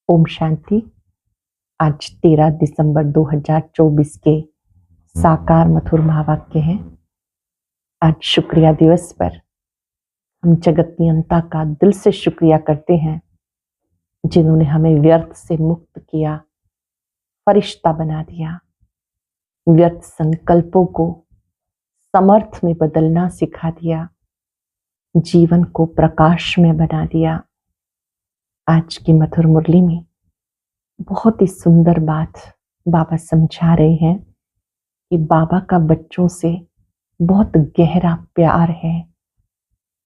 ओम शांति। आज 13 दिसंबर 2024 के साकार मधुर महावाक्य हैं। आज शुक्रिया दिवस पर हम जगत नियंता का दिल से शुक्रिया करते हैं, जिन्होंने हमें व्यर्थ से मुक्त किया, फरिश्ता बना दिया, व्यर्थ संकल्पों को समर्थ में बदलना सिखा दिया, जीवन को प्रकाश में बना दिया। आज की मधुर मुरली में बहुत ही सुंदर बात बाबा समझा रहे हैं कि बाबा का बच्चों से बहुत गहरा प्यार है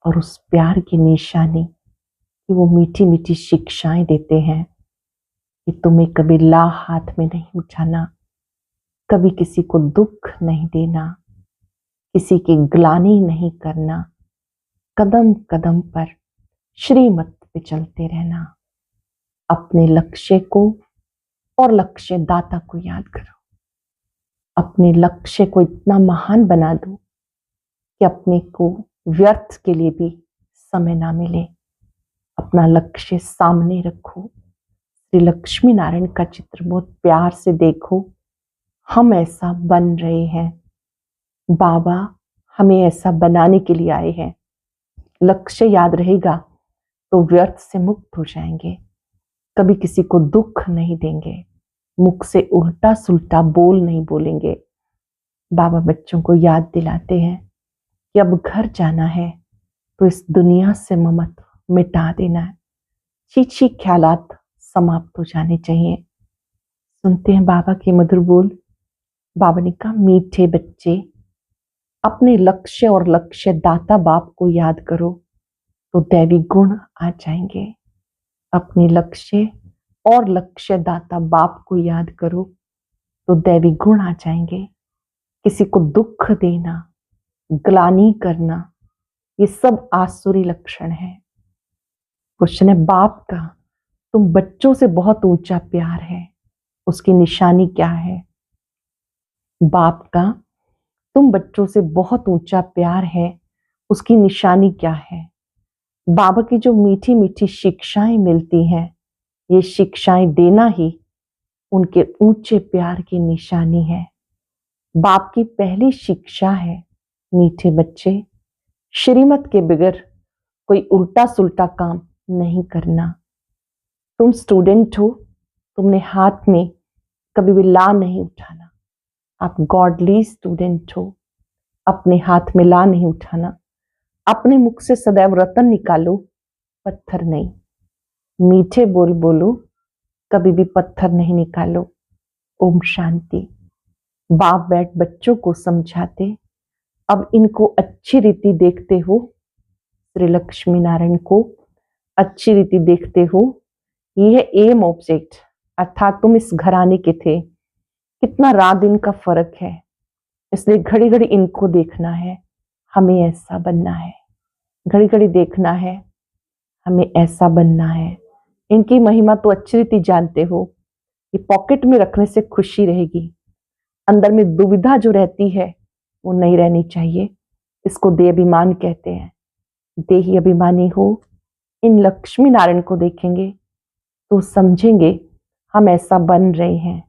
और उस प्यार की निशानी कि वो मीठी मीठी शिक्षाएं देते हैं कि तुम्हें कभी ला हाथ में नहीं उठाना, कभी किसी को दुख नहीं देना, किसी की ग्लानि नहीं करना, कदम कदम पर श्रीमत पे चलते रहना। अपने लक्ष्य को और लक्ष्य दाता को याद करो। अपने लक्ष्य को इतना महान बना दो कि अपने को व्यर्थ के लिए भी समय ना मिले। अपना लक्ष्य सामने रखो। श्री लक्ष्मी नारायण का चित्र बहुत प्यार से देखो। हम ऐसा बन रहे हैं, बाबा हमें ऐसा बनाने के लिए आए हैं। लक्ष्य याद रहेगा तो व्यर्थ से मुक्त हो जाएंगे। कभी किसी को दुख नहीं देंगे, मुख से उल्टा सुल्टा बोल नहीं बोलेंगे। बाबा बच्चों को याद दिलाते हैं कि अब घर जाना है तो इस दुनिया से ममत्व मिटा देना है। छी ख्यालात समाप्त हो जाने चाहिए। सुनते हैं बाबा के मधुर बोल। बाबा ने कहा, मीठे बच्चे अपने लक्ष्य और लक्ष्य दाता बाप को याद करो तो दैवी गुण आ जाएंगे। अपने लक्ष्य और लक्ष्य दाता बाप को याद करो तो दैवी गुण आ जाएंगे। किसी को दुख देना, ग्लानि करना, ये सब आसुरी लक्षण है। क्वेश्चन है, बाप का तुम बच्चों से बहुत ऊंचा प्यार है, उसकी निशानी क्या है? बाप का तुम बच्चों से बहुत ऊंचा प्यार है, उसकी निशानी क्या है? बाबा की जो मीठी मीठी शिक्षाएं मिलती हैं, ये शिक्षाएं देना ही उनके ऊंचे प्यार की निशानी है। बाप की पहली शिक्षा है, मीठे बच्चे श्रीमत के बगैर कोई उल्टा सुल्टा काम नहीं करना। तुम स्टूडेंट हो, तुमने हाथ में कभी भी ला नहीं उठाना। आप गॉडली स्टूडेंट हो, अपने हाथ में ला नहीं उठाना। अपने मुख से सदैव रतन निकालो, पत्थर नहीं। मीठे बोल बोलो, कभी भी पत्थर नहीं निकालो। ओम शांति। बाप बैठ बच्चों को समझाते। अब इनको अच्छी रीति देखते हो, श्री लक्ष्मी नारायण को अच्छी रीति देखते हो। ये है एम ऑब्जेक्ट, अर्थात तुम इस घराने के थे। कितना रात दिन का फर्क है, इसलिए घड़ी घड़ी इनको देखना है, हमें ऐसा बनना है। घड़ी घड़ी देखना है, हमें ऐसा बनना है। इनकी महिमा तो अच्छी रीति जानते हो। ये पॉकेट में रखने से खुशी रहेगी, अंदर में दुविधा जो रहती है वो नहीं रहनी चाहिए। इसको देह अभिमान कहते हैं। देही अभिमानी हो, इन लक्ष्मी नारायण को देखेंगे तो समझेंगे हम ऐसा बन रहे हैं।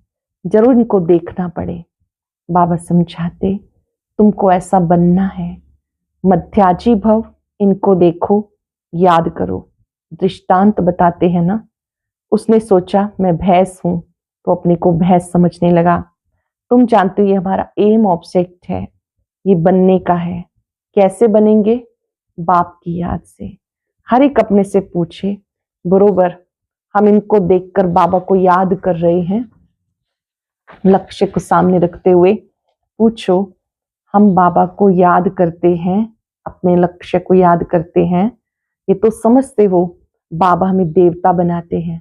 जरूर इनको देखना पड़े। बाबा समझाते, तुमको ऐसा बनना है। मध्याजी भव, इनको देखो, याद करो। दृष्टांत बताते हैं ना, उसने सोचा मैं भैंस हूं तो अपने को भैंस समझने लगा। तुम जानते हो ये हमारा एम ऑब्जेक्ट है, ये बनने का है। कैसे बनेंगे? बाप की याद से। हर एक अपने से पूछे, बरोबर हम इनको देखकर बाबा को याद कर रहे हैं। लक्ष्य को सामने रखते हुए पूछो, हम बाबा को याद करते हैं, अपने लक्ष्य को याद करते हैं। ये तो समझते हो बाबा हमें देवता बनाते हैं,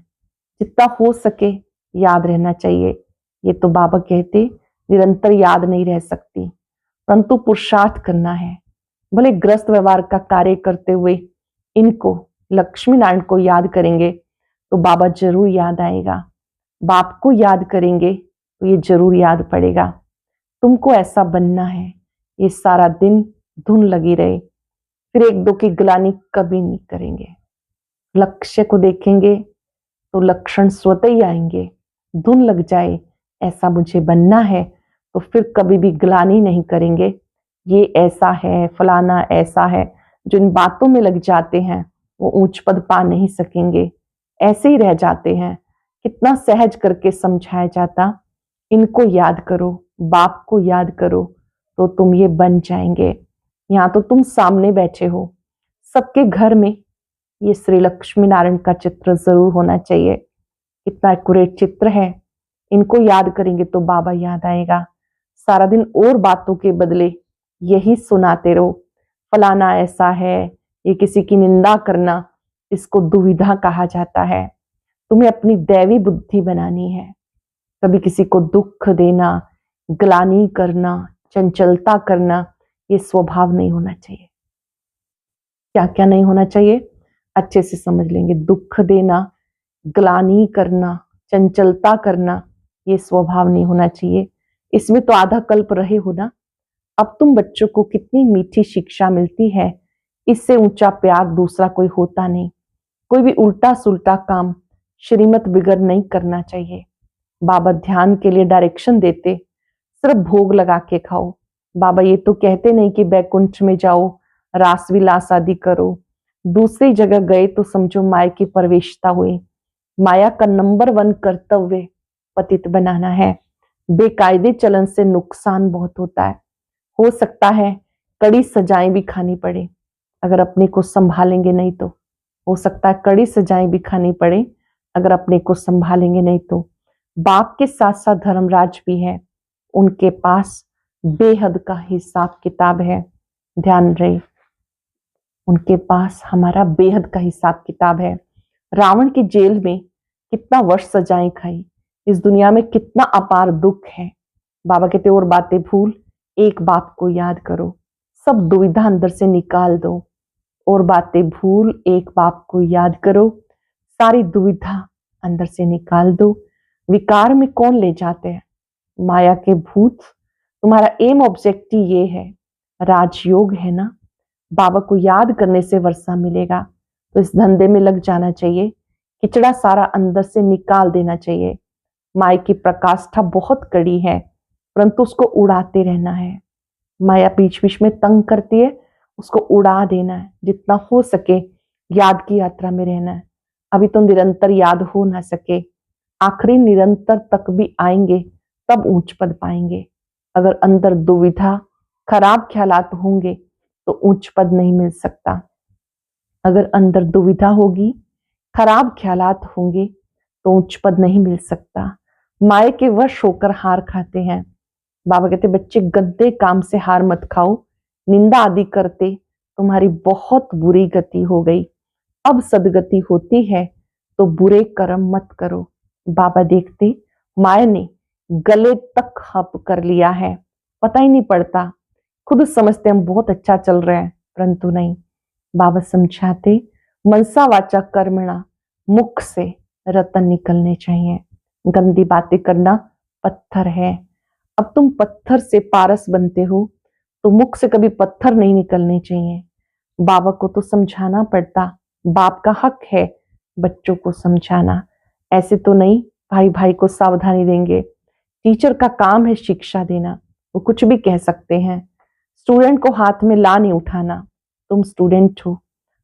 जितना हो सके याद रहना चाहिए। ये तो बाबा कहते निरंतर याद नहीं रह सकती, परंतु पुरुषार्थ करना है। भले ग्रस्त व्यवहार का कार्य करते हुए इनको लक्ष्मी नारायण को याद करेंगे तो बाबा जरूर याद आएगा। बाप को याद करेंगे तो ये जरूर याद पड़ेगा। तुमको ऐसा बनना है, ये सारा दिन धुन लगी रहे, फिर एक दो की ग्लानि कभी नहीं करेंगे। लक्ष्य को देखेंगे तो लक्षण स्वतः ही आएंगे। धुन लग जाए ऐसा मुझे बनना है तो फिर कभी भी ग्लानि नहीं करेंगे, ये ऐसा है, फलाना ऐसा है। जो इन बातों में लग जाते हैं वो ऊंच पद पा नहीं सकेंगे, ऐसे ही रह जाते हैं। कितना सहज करके समझाया जाता, इनको याद करो, बाप को याद करो तो तुम ये बन जाएंगे। यहाँ तो तुम सामने बैठे हो, सबके घर में ये श्री लक्ष्मी नारायण का चित्र जरूर होना चाहिए। कितना एक्यूरेट चित्र है, इनको याद करेंगे तो बाबा याद आएगा। सारा दिन और बातों के बदले यही सुनाते रहो, फलाना ऐसा है, ये किसी की निंदा करना, इसको दुविधा कहा जाता है। तुम्हें अपनी दैवी बुद्धि बनानी है। कभी किसी को दुख देना, ग्लानि करना, चंचलता करना, ये स्वभाव नहीं होना चाहिए। क्या क्या नहीं होना चाहिए, अच्छे से समझ लेंगे। दुख देना, ग्लानि करना, चंचलता करना, ये स्वभाव नहीं होना चाहिए। इसमें तो आधा कल्प रहे हो ना। अब तुम बच्चों को कितनी मीठी शिक्षा मिलती है, इससे ऊंचा प्यार दूसरा कोई होता नहीं। कोई भी उल्टा सुल्टा काम श्रीमत बिगड़ नहीं करना चाहिए। बाबा ध्यान के लिए डायरेक्शन देते, सिर्फ भोग लगा के खाओ। बाबा ये तो कहते नहीं कि बैकुंठ में जाओ, रास विलास आदि करो। दूसरी जगह गए तो समझो माया की प्रवेशता हुई। माया का नंबर 1 कर्तव्य पतित बनाना है। बेकायदे चलन से नुकसान बहुत होता है। हो सकता है कड़ी सजाएं भी खानी पड़े, अगर अपने को संभालेंगे नहीं तो। हो सकता है कड़ी सजाएं भी खानी पड़े, अगर अपने को संभालेंगे नहीं तो। बाप के साथ साथ धर्मराज भी है, उनके पास बेहद का हिसाब किताब है। ध्यान रहे, उनके पास हमारा बेहद का हिसाब किताब है। रावण की जेल में कितना वर्ष सजाएं खाई, इस दुनिया में कितना अपार दुख है। बाबा कहते और बातें भूल, एक बाप को याद करो, सब दुविधा अंदर से निकाल दो। और बातें भूल, एक बाप को याद करो, सारी दुविधा अंदर से निकाल दो। विकार में कौन ले जाते हैं? माया के भूत। तुम्हारा एम ऑब्जेक्टिव ये है, राजयोग है ना। बाबा को याद करने से वर्षा मिलेगा, तो इस धंधे में लग जाना चाहिए। किचड़ा सारा अंदर से निकाल देना चाहिए। माया की प्रकाष्ठा बहुत कड़ी है, परंतु उसको उड़ाते रहना है। माया बीच बीच में तंग करती है, उसको उड़ा देना है। जितना हो सके याद की यात्रा में रहना है। अभी तो निरंतर याद हो ना सके, आखिरी निरंतर तक भी आएंगे तब ऊंच पद पाएंगे। अगर अंदर दुविधा, खराब ख्यालात होंगे तो ऊंच पद नहीं मिल सकता। अगर अंदर दुविधा होगी, खराब ख्यालात होंगे तो उच्च पद नहीं मिल सकता। माया के वश होकर हार खाते हैं। बाबा कहते बच्चे गंदे काम से हार मत खाओ, निंदा आदि करते तुम्हारी बहुत बुरी गति हो गई। अब सदगति होती है तो बुरे कर्म मत करो। बाबा देखते माया ने गले तक हप कर लिया है, पता ही नहीं पड़ता। खुद समझते हम बहुत अच्छा चल रहे हैं, परंतु नहीं। बाबा समझाते मनसा वाचा कर्मणा, मुख से रतन निकलने चाहिए। गंदी बातें करना पत्थर है। अब तुम पत्थर से पारस बनते हो तो मुख से कभी पत्थर नहीं निकलने चाहिए। बाबा को तो समझाना पड़ता, बाप का हक है बच्चों को समझाना। ऐसे तो नहीं भाई भाई को सावधानी देंगे। टीचर का काम है शिक्षा देना, वो कुछ भी कह सकते हैं। स्टूडेंट को हाथ में ला नहीं उठाना, तुम स्टूडेंट हो,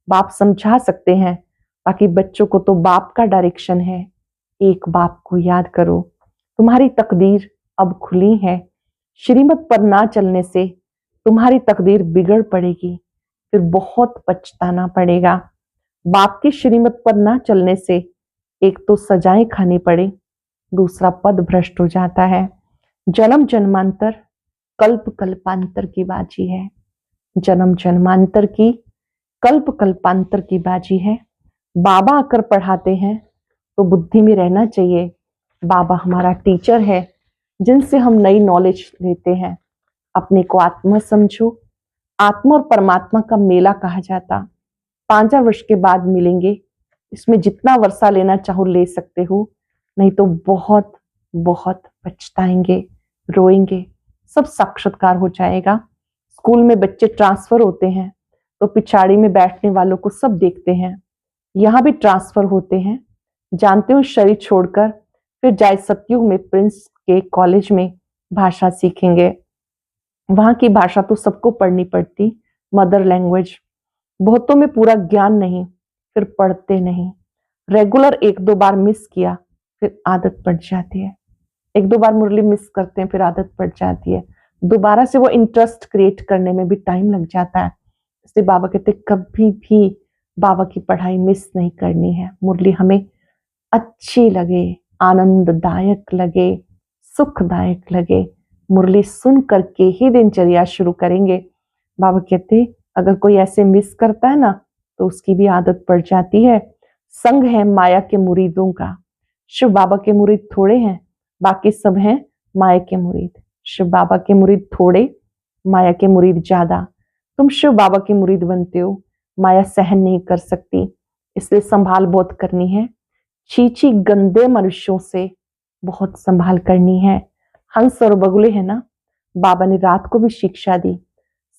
बाप समझा सकते हैं। बाकी बच्चों को तो बाप का डायरेक्शन है। एक बाप को याद करो, तुम्हारी तकदीर अब खुली है। श्रीमत पर ना चलने से तुम्हारी तकदीर बिगड़ पड़ेगी, फिर बहुत पछताना पड़ेगा। बाप की श्रीमत पर ना चलने से एक तो सजाएं खानी पड़े, दूसरा पद भ्रष्ट हो जाता है। जन्म जन्मांतर कल्प कल्पांतर की बाजी है। जन्म जन्मांतर की कल्प कल्पांतर की बाजी है। बाबा आकर पढ़ाते हैं तो बुद्धि में रहना चाहिए, बाबा हमारा टीचर है जिनसे हम नई नॉलेज लेते हैं। अपने को आत्मा समझो। आत्मा और परमात्मा का मेला कहा जाता। 5 वर्ष के बाद मिलेंगे, इसमें जितना वर्षा लेना चाहो ले सकते हो, नहीं तो बहुत बहुत पछताएंगे, रोएंगे। सब साक्षात्कार हो जाएगा। स्कूल में बच्चे ट्रांसफर होते हैं तो पिछाड़ी में बैठने वालों को सब देखते हैं। यहाँ भी ट्रांसफर होते हैं, जानते हो शरीर छोड़कर फिर जाए सतयुग में प्रिंस के कॉलेज में भाषा सीखेंगे। वहां की भाषा तो सबको पढ़नी पड़ती, मदर लैंग्वेज। बहुतों में पूरा ज्ञान नहीं, फिर पढ़ते नहीं। रेगुलर एक दो बार मिस किया फिर आदत पड़ जाती है। एक दो बार मुरली मिस करते हैं फिर आदत पड़ जाती है। दोबारा से वो इंटरेस्ट क्रिएट करने में भी टाइम लग जाता है। इसलिए बाबा कहते कभी भी बाबा की पढ़ाई मिस नहीं करनी है। मुरली हमें अच्छी लगे, आनंददायक लगे, सुखदायक लगे, मुरली सुन करके ही दिनचर्या शुरू करेंगे। बाबा कहते अगर कोई ऐसे मिस करता है ना तो उसकी भी आदत पड़ जाती है। संग है माया के मुरीदों का। शिव बाबा के मुरीद थोड़े हैं, बाकी सब हैं माया के मुरीद। शिव बाबा के मुरीद थोड़े, माया के मुरीद ज्यादा। तुम शिव बाबा के मुरीद बनते हो, माया सहन नहीं कर सकती, इसलिए संभाल बहुत करनी है। चीची गंदे मनुष्यों से बहुत संभाल करनी है। हंस और बगुले है ना, बाबा ने रात को भी शिक्षा दी।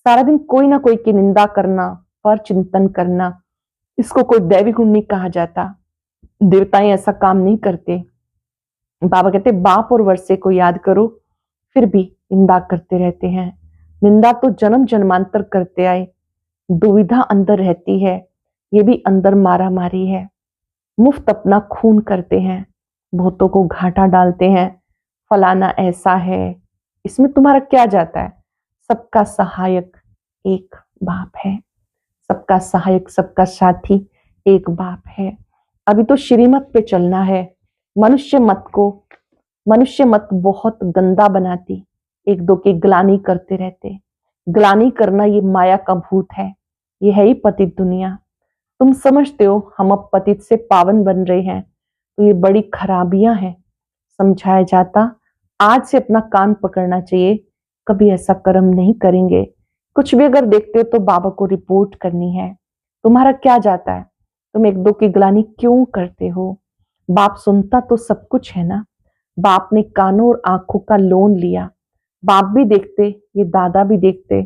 सारा दिन कोई ना कोई की निंदा करना, पर चिंतन करना, इसको कोई दैवी गुण नहीं कहा जाता। देवताएं ऐसा काम नहीं करते। बाबा कहते बाप और वर्षे को याद करो, फिर भी निंदा करते रहते हैं। निंदा तो जन्म जन्मांतर करते आए। दुविधा अंदर रहती है, ये भी अंदर मारा मारी है। मुफ्त अपना खून करते हैं, बहुतों को घाटा डालते हैं। फलाना ऐसा है, इसमें तुम्हारा क्या जाता है? सबका सहायक एक बाप है, सबका सहायक सबका साथी एक बाप है। अभी तो श्रीमत पे चलना है। मनुष्य मत बहुत गंदा बनाती, एक दो की ग्लानी करते रहते। ग्लानी करना ये माया का भूत है, ये है ही पतित दुनिया। तुम समझते हो हम अब पतित से पावन बन रहे हैं, तो ये बड़ी खराबियां हैं। समझाया जाता आज से अपना कान पकड़ना चाहिए, कभी ऐसा कर्म नहीं करेंगे। कुछ भी अगर देखते हो तो बाबा को रिपोर्ट करनी है। तुम्हारा क्या जाता है? तुम एक दो की ग्लानी क्यों करते हो? बाप सुनता तो सब कुछ है ना। बाप ने कानों और आंखों का लोन लिया। बाप भी देखते, ये दादा भी देखते।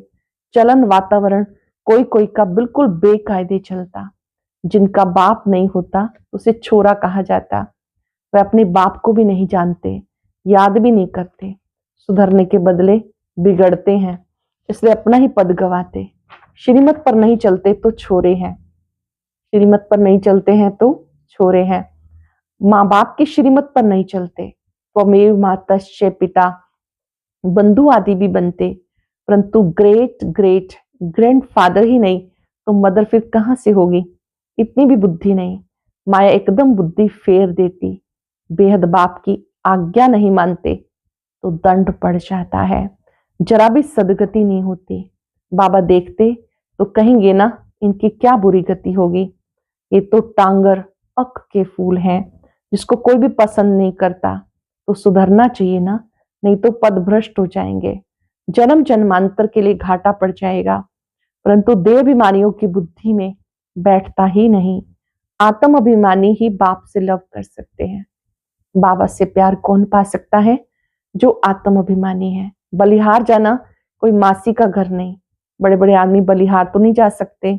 चलन वातावरण कोई कोई का बिल्कुल बेकायदे चलता। जिनका बाप नहीं होता उसे छोरा कहा जाता। वे अपने बाप को भी नहीं जानते, याद भी नहीं करते। सुधरने के बदले बिगड़ते हैं, इसलिए अपना ही पद गवाते। श्रीमत पर नहीं चलते तो छोरे हैं, श्रीमत पर नहीं चलते हैं तो छोरे हैं। माँ बाप की श्रीमत पर नहीं चलते, त्वमेव मातश्च पिता, बंधु आदि भी बनते, परंतु ग्रेट ग्रेट ग्रैंडफादर ही नहीं तो मदर फिर कहां से होगी? इतनी भी बुद्धि नहीं। माया एकदम बुद्धि फेर देती। बेहद बाप की आज्ञा नहीं मानते तो दंड पड़ जाता है, जरा भी सदगति नहीं होती। बाबा देखते तो कहेंगे ना इनकी क्या बुरी गति होगी। ये तो टांगर अक के फूल हैं, जिसको कोई भी पसंद नहीं करता। तो सुधरना चाहिए ना, नहीं तो पद भ्रष्ट हो जाएंगे, जन्म जन्मांतर के लिए घाटा पड़ जाएगा। परंतु देह अभिमानियों की बुद्धि में बैठता ही नहीं। आत्म अभिमानी ही बाप से लव कर सकते हैं। बाबा से प्यार कौन पा सकता है? जो आत्म अभिमानी है। बलिहार जाना कोई मासी का घर नहीं। बड़े बड़े आदमी बलिहार तो नहीं जा सकते,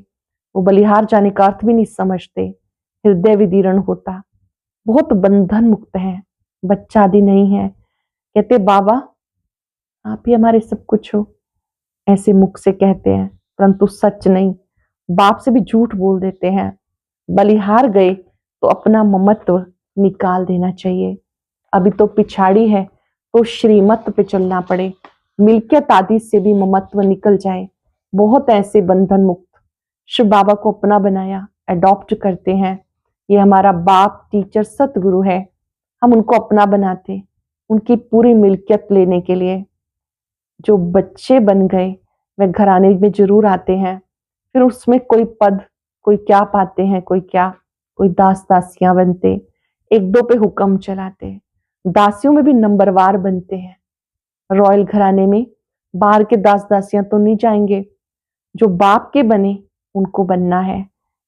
वो बलिहार जाने का अर्थ भी नहीं समझते। हृदय विदीर्ण होता, बहुत बंधन मुक्त है, बच्चा आदि नहीं है। कहते बाबा आप ही हमारे सब कुछ हो, ऐसे मुख से कहते हैं परंतु सच नहीं। बाप से भी झूठ बोल देते हैं। बलिहार गए तो अपना ममत्व निकाल देना चाहिए। अभी तो पिछाड़ी है तो श्रीमत पे चलना पड़े, मिल्कियत आदि से भी ममत्व निकल जाए। बहुत ऐसे बंधन मुक्त शिव बाबा को अपना बनाया, अडॉप्ट करते हैं। ये हमारा बाप टीचर सतगुरु है, हम उनको अपना बनाते उनकी पूरी मिल्कियत लेने के लिए। जो बच्चे बन गए वे घराने में जरूर आते हैं, फिर उसमें कोई पद, कोई क्या पाते हैं, कोई क्या, कोई दास दासियां बनते, एक दो पे हुक्म चलाते। दासियों में भी नंबरवार बनते हैं। रॉयल घराने में बाहर के दास दासियां तो नहीं जाएंगे, जो बाप के बने उनको बनना है।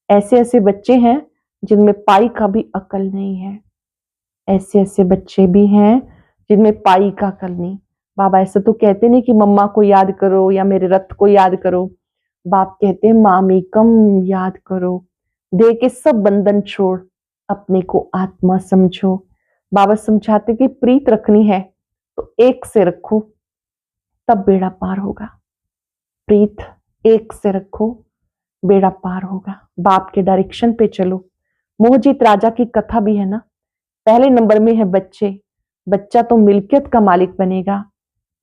ऐसे ऐसे बच्चे हैं जिनमें पाई का भी अकल नहीं है। ऐसे ऐसे बच्चे भी हैं जिनमें पाई का अकल नहीं। बाबा ऐसे तो कहते नहीं कि मम्मा को याद करो या मेरे रथ को याद करो। बाप कहते हैं मामेकम याद करो, देह के सब बंधन छोड़, अपने को आत्मा समझो। बाबा समझाते कि प्रीत रखनी है तो एक से रखो, तब बेड़ा पार होगा। प्रीत एक से रखो, बेड़ा पार होगा। बाप के डायरेक्शन पे चलो। मोहजीत राजा की कथा भी है ना। पहले नंबर में है बच्चे। बच्चा तो मिल्कियत का मालिक बनेगा,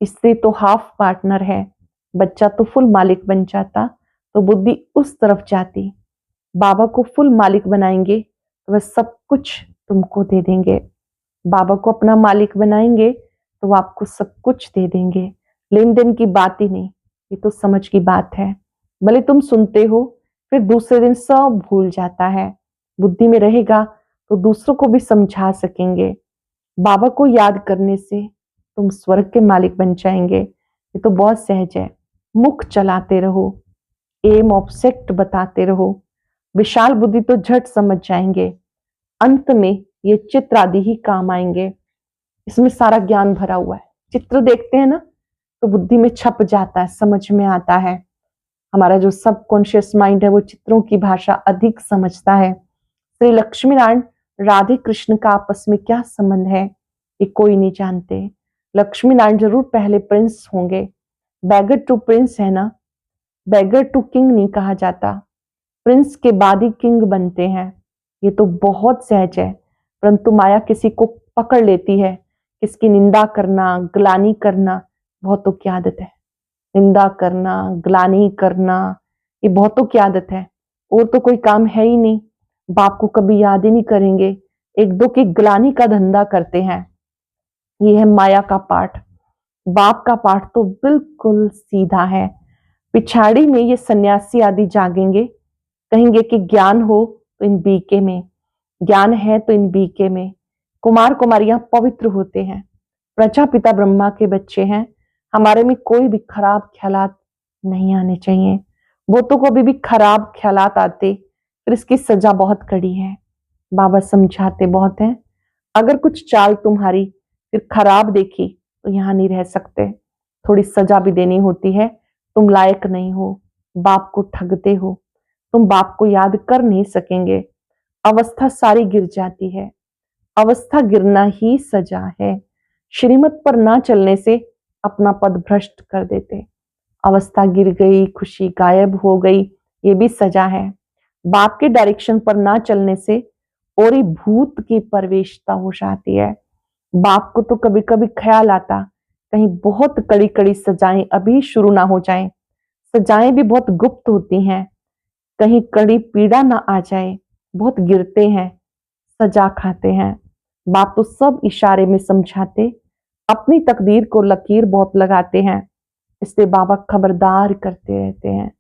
स्त्री तो हाफ पार्टनर है। बच्चा तो फुल मालिक बन जाता तो बुद्धि उस तरफ जाती। बाबा को फुल मालिक बनाएंगे तो वह सब कुछ तुमको दे देंगे। बाबा को अपना मालिक बनाएंगे तो वो आपको सब कुछ दे देंगे। लेन देन की बात ही नहीं, ये तो समझ की बात है। भले तुम सुनते हो फिर दूसरे दिन सब भूल जाता है। बुद्धि में रहेगा तो दूसरों को भी समझा सकेंगे। बाबा को याद करने से तुम स्वर्ग के मालिक बन जाएंगे। ये तो बहुत सहज है। मुख चलाते रहो, एम ऑब्जेक्ट बताते रहो। विशाल बुद्धि तो झट समझ जाएंगे। अंत में ये चित्र आदि ही काम आएंगे। इसमें सारा ज्ञान भरा हुआ है। चित्र देखते हैं ना तो बुद्धि में छप जाता है, समझ में आता है। हमारा जो सबकॉन्शियस माइंड है वो चित्रों की भाषा अधिक समझता है। श्री लक्ष्मी नारायण राधे कृष्ण का आपस में क्या संबंध है ये कोई नहीं जानते। लक्ष्मी नारायण जरूर पहले प्रिंस होंगे। बैगर टू प्रिंस है ना, बैगर टू किंग नहीं कहा जाता। प्रिंस के बाद ही किंग बनते हैं। ये तो बहुत सहज है। परंतु माया किसी को पकड़ लेती है। किसकी निंदा करना, ग्लानि करना बहुतों की आदत है। निंदा करना, ग्लानि करना, ये बहुतों की आदत है। और तो कोई काम है ही नहीं। बाप को कभी याद ही नहीं करेंगे, एक दो की ग्लानि का धंधा करते हैं। ये है माया का पाठ। बाप का पाठ तो बिल्कुल सीधा है। पिछाड़ी में ये सन्यासी आदि जागेंगे, कहेंगे कि ज्ञान हो तो इन बीके में, ज्ञान है तो इन बीके में। कुमार कुमारियां पवित्र होते हैं, प्रजापिता ब्रह्मा के बच्चे हैं। हमारे में कोई भी खराब ख्यालात नहीं आने चाहिए। वो तो कभी भी खराब ख्यालात आते फिर इसकी सजा बहुत कड़ी है। बाबा समझाते बहुत हैं। अगर कुछ चाल तुम्हारी फिर खराब देखी तो यहां नहीं रह सकते। थोड़ी सजा भी देनी होती है। तुम लायक नहीं हो, बाप को ठगते हो, तुम बाप को याद कर नहीं सकेंगे। अवस्था सारी गिर जाती है। अवस्था गिरना ही सजा है। श्रीमत पर ना चलने से अपना पद भ्रष्ट कर देते। अवस्था गिर गई, खुशी गायब हो गई, ये भी सजा है। बाप के डायरेक्शन पर ना चलने से और ही भूत की प्रवेशता हो जाती है। बाप को तो कभी कभी ख्याल आता कहीं बहुत कड़ी कड़ी सजाएं अभी शुरू ना हो जाएं। सजाएं भी बहुत गुप्त होती हैं, कहीं कड़ी पीड़ा ना आ जाए। बहुत गिरते हैं, सजा खाते हैं। बाप तो सब इशारे में समझाते, अपनी तकदीर को लकीर बहुत लगाते हैं। इसलिए बाबा खबरदार करते रहते हैं।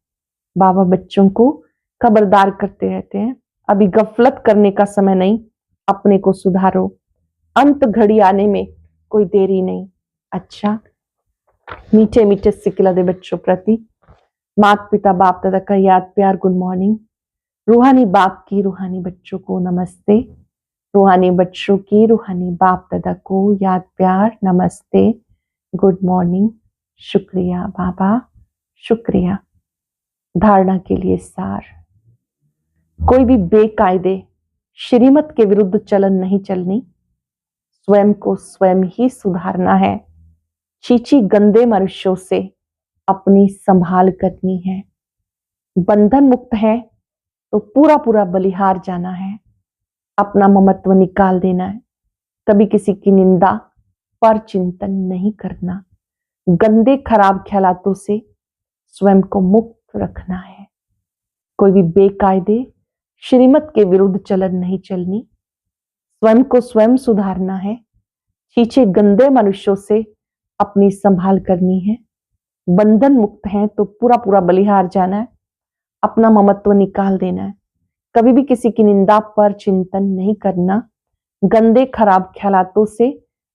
बाबा बच्चों को खबरदार करते रहते हैं, अभी गफलत करने का समय नहीं, अपने को सुधारो। अंत घड़ी आने में कोई देरी नहीं। अच्छा, मीठे मीठे सिकिला दे बच्चों प्रति माता पिता बाप दादा का याद प्यार गुड मॉर्निंग। रूहानी बाप की रूहानी बच्चों को नमस्ते। रूहानी बच्चों की रूहानी बाप दादा को याद प्यार नमस्ते, गुड मॉर्निंग। शुक्रिया बाबा, शुक्रिया। धारणा के लिए सार। कोई भी बेकायदे श्रीमत के विरुद्ध चलन नहीं चलनी। स्वयं को स्वयं ही सुधारना है। चीची गंदे मनुष्यों से अपनी संभाल करनी है। बंधन मुक्त है तो पूरा पूरा बलिहार जाना है। अपना ममत्व निकाल देना है। कभी किसी की निंदा पर चिंतन नहीं करना। गंदे खराब ख्यालातों से स्वयं को मुक्त रखना है। कोई भी बेकायदे श्रीमत के विरुद्ध चलन नहीं चलनी। स्वयं को स्वयं सुधारना है। चीचे गंदे मनुष्यों से अपनी संभाल करनी है। बंधन मुक्त है तो पूरा पूरा बलिहार जाना है। अपना ममत्व निकाल देना है। कभी भी किसी की निंदा पर चिंतन नहीं करना। गंदे खराब ख्यालातों से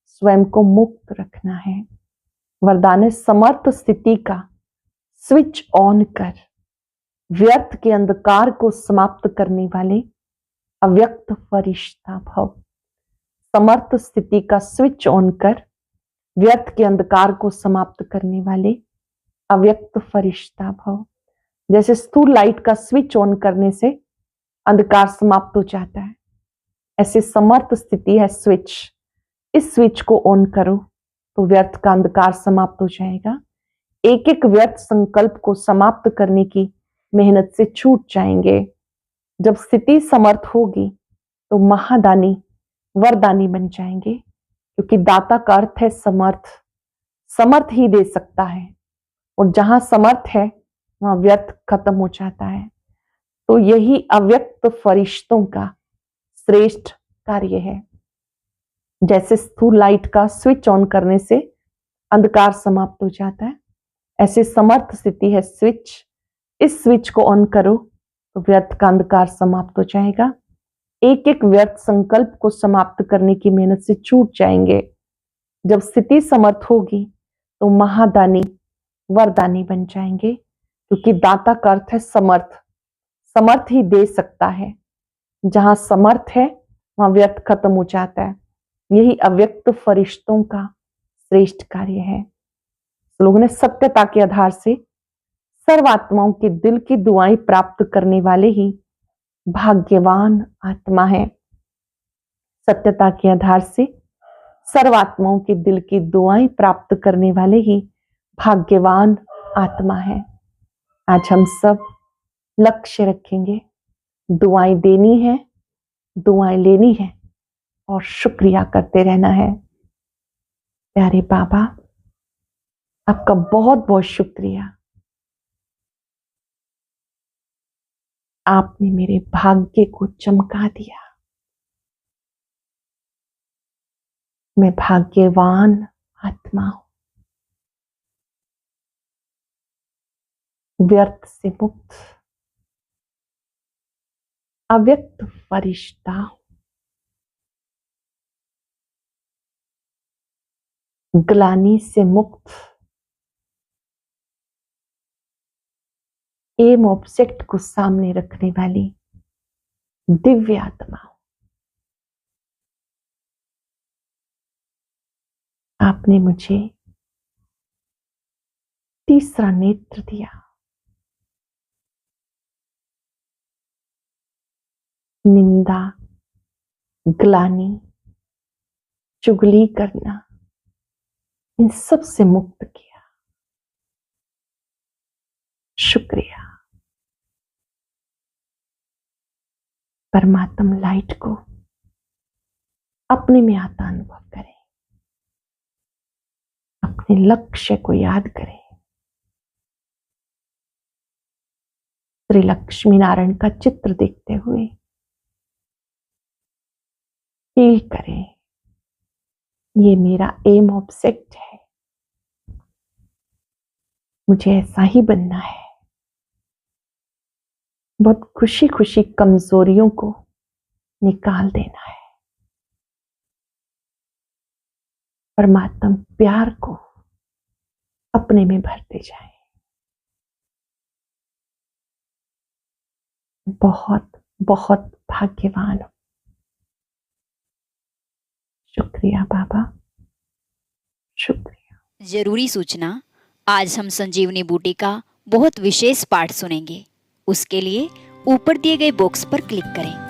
स्वयं को मुक्त रखना है। वरदान है समर्थ स्थिति का स्विच ऑन कर व्यर्थ के अंधकार को समाप्त करने वाले अव्यक्त फरिश्ता भव। समर्थ स्थिति का स्विच ऑन कर व्यर्थ के अंधकार को समाप्त करने वाले अव्यक्त फरिश्ता भव। जैसे स्थूल लाइट का स्विच ऑन करने से अंधकार समाप्त हो जाता है, ऐसी समर्थ स्थिति है स्विच, इस स्विच को ऑन करो तो व्यर्थ का अंधकार समाप्त हो जाएगा। एक एक व्यर्थ संकल्प को समाप्त करने की मेहनत से छूट जाएंगे। जब स्थिति समर्थ होगी तो महादानी वरदानी बन जाएंगे, क्योंकि दाता का अर्थ है समर्थ। समर्थ ही दे सकता है, और जहां समर्थ है वहां व्यर्थ खत्म हो जाता है। तो यही अव्यक्त फरिश्तों का श्रेष्ठ कार्य है। जैसे स्थूल लाइट का स्विच ऑन करने से अंधकार समाप्त हो जाता है, ऐसे समर्थ स्थिति है स्विच, इस स्विच को ऑन करो तो व्यर्थ का अंधकार समाप्त हो जाएगा। एक एक व्यर्थ संकल्प को समाप्त करने की मेहनत से छूट जाएंगे। जब स्थिति समर्थ होगी तो महादानी वरदानी बन जाएंगे, क्योंकि दाता का अर्थ है समर्थ। समर्थ ही दे सकता है, जहां समर्थ है वहां व्यर्थ खत्म हो जाता है। यही अव्यक्त फरिश्तों का श्रेष्ठ कार्य है। लोगों ने सत्यता के आधार से सर्वात्माओं के दिल की दुआएं प्राप्त करने वाले ही भाग्यवान आत्मा है। सत्यता के आधार से सर्वात्माओं के दिल की दुआएं प्राप्त करने वाले ही भाग्यवान आत्मा है। आज हम सब लक्ष्य रखेंगे, दुआएं देनी है, दुआएं लेनी है और शुक्रिया करते रहना है। प्यारे बाबा, आपका बहुत बहुत शुक्रिया। आपने मेरे भाग्य को चमका दिया। मैं भाग्यवान आत्मा हूं, व्यर्थ से मुक्त अव्यक्त फरिश्ता हूं, ग्लानि से मुक्त एम ऑब्जेक्ट को सामने रखने वाली दिव्य आत्मा हूं। आपने मुझे तीसरा नेत्र दिया। निंदा, ग्लानि, चुगली करना, इन सब से मुक्त किया। शुक्रिया। परमात्मा लाइट को अपने में आता अनुभव करें, अपने लक्ष्य को याद करें। श्री लक्ष्मी नारायण का चित्र देखते हुए फील करें, ये मेरा एम ऑब्जेक्ट है, मुझे ऐसा ही बनना है। बहुत खुशी खुशी कमजोरियों को निकाल देना है। परमात्मा प्यार को अपने में भरते जाए। बहुत बहुत भाग्यवान हूं। शुक्रिया बाबा, शुक्रिया। जरूरी सूचना, आज हम संजीवनी बूटी का बहुत विशेष पाठ सुनेंगे। उसके लिए ऊपर दिए गए बॉक्स पर क्लिक करें।